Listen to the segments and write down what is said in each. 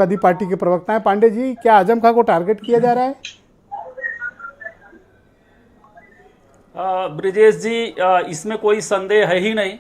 Samajwadi party के प्रवक्ता हैं। पांडे जी, क्या आजम खां को टारगेट किया जा रहा है? ब्रिजेश जी, इसमें कोई संदेह है ही नहीं।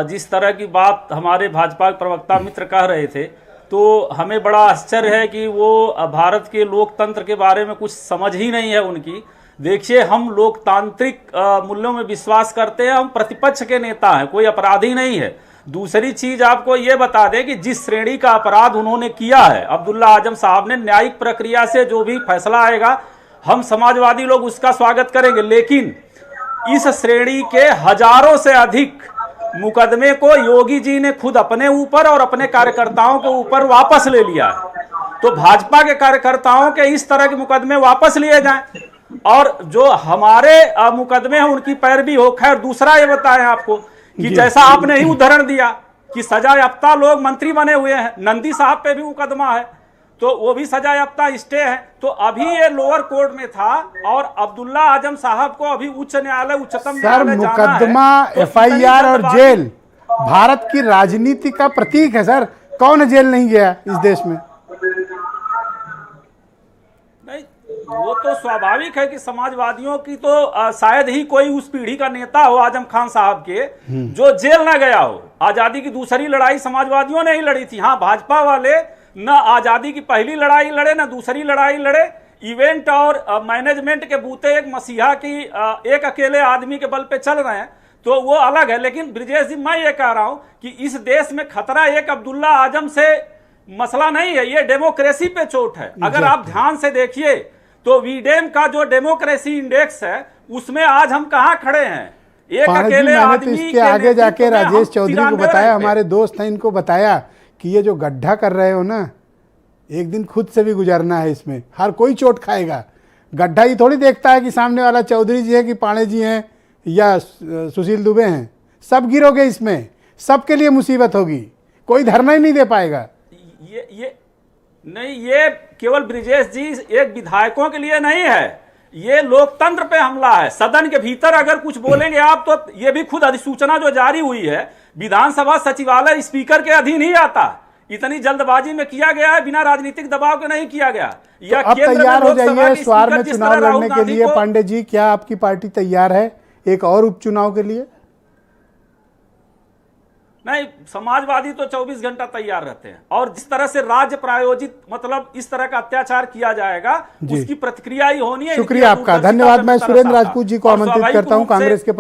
जिस तरह की बात हमारे भाजपा के प्रवक्ता मित्र कह रहे थे, तो हमें बड़ा आश्चर्य है कि वो भारत के लोकतंत्र के बारे में कुछ समझ ही नहीं है उनकी। देखिए, हम लोकतांत्रिक मूल्यों में विश्वास करते हैं, हम प्रतिपक्ष के नेता हैं, कोई अपराधी नहीं है। दूसरी चीज आपको ये बता दें कि जिस श्रेणी का अपराध उन्होंने किया है अब्दुल्ला आजम साहब ने, न्यायिक प्रक्रिया से जो भी फैसला आएगा हम समाजवादी लोग उसका स्वागत करेंगे, लेकिन इस श्रेणी के हजारों से अधिक मुकदमे को योगी जी ने खुद अपने ऊपर और अपने कार्यकर्ताओं के ऊपर वापस ले लिया है। तो भाजपा के कार्यकर्ताओं के इस तरह के मुकदमे वापस लिए जाएं और जो हमारे मुकदमे हैं उनकी पैरवी हो। खैर, दूसरा ये बताएं आपको कि जैसा आपने ही उदाहरण दिया कि सजा याफ्ता लोग मंत्री बने हुए हैं, नंदी साहब पे भी मुकदमा है तो वो भी सजा याफ्ता स्टे है। तो अभी ये लोअर कोर्ट में था और अब्दुल्ला आजम साहब को अभी उच्च न्यायालय, उच्चतम न्यायालय जाना है। मुकदमा, एफआईआर और जेल भारत की राजनीति का प्रतीक है सर। कौन जेल नहीं गया इस देश में? नहीं, वो तो स्वाभाविक है कि समाजवादियों की तो शायद ही कोई उस पीढ़ी का नेता हो आजम खान साहब के जो जेल ना गया हो। आजादी की दूसरी लड़ाई समाजवादियों ने ही लड़ी थी। हाँ, भाजपा वाले न आजादी की पहली लड़ाई लड़े न दूसरी लड़ाई लड़े। इवेंट और मैनेजमेंट के बूते एक मसीहा की एक अकेले आदमी के बल पे चल रहे हैं तो वो अलग है। लेकिन ब्रिजेश जी, मैं ये कह रहा हूं कि इस देश में खतरा एक अब्दुल्ला आजम से मसला नहीं है, ये डेमोक्रेसी पे चोट है। अगर आप ध्यान से देखिए तो वीडेम का जो डेमोक्रेसी इंडेक्स है उसमें आज हम कहां खड़े हैं? एक अकेले आदमी इसके आगे जाके राजेश चौधरी को बताया, हमारे दोस्त हैं, इनको बताया कि ये जो गड्ढा कर रहे हो ना, एक दिन खुद से भी गुजरना है, इसमें हर कोई चोट खाएगा। गड्ढा ही थोड़ी देखता है कि सामने वाला चौधरी जी है कि पांडे जी हैं या सुशील दुबे हैं। सब गिरोगे इसमें, सबके लिए मुसीबत होगी, कोई धरना ही नहीं दे पाएगा। ये नहीं, ये केवल ब्रिजेश जी एक विधायकों के लिए नहीं है, ये लोकतंत्र पे हमला है। सदन के भीतर अगर कुछ बोलेंगे आप तो ये भी खुद अधिसूचना जो जारी हुई है, विधानसभा सचिवालय स्पीकर के अधीन ही आता। इतनी जल्दबाजी में किया गया है, बिना राजनीतिक दबाव के नहीं किया गया। तो अब तैयार हो जाइए स्वार में चुनाव लड़ने के लिए। पांडे जी, क्या आपकी पार्टी तैयार है एक और उपचुनाव के लिए? नहीं, समाजवादी तो 24 घंटा तैयार रहते हैं और जिस तरह से राज्य प्रायोजित मतलब इस तरह का अत्याचार किया जाएगा उसकी प्रतिक्रिया ही होनी है। शुक्रिया आपका, धन्यवाद। मैं सुरेंद्र राजपूत जी को आमंत्रित करता हूं, कांग्रेस के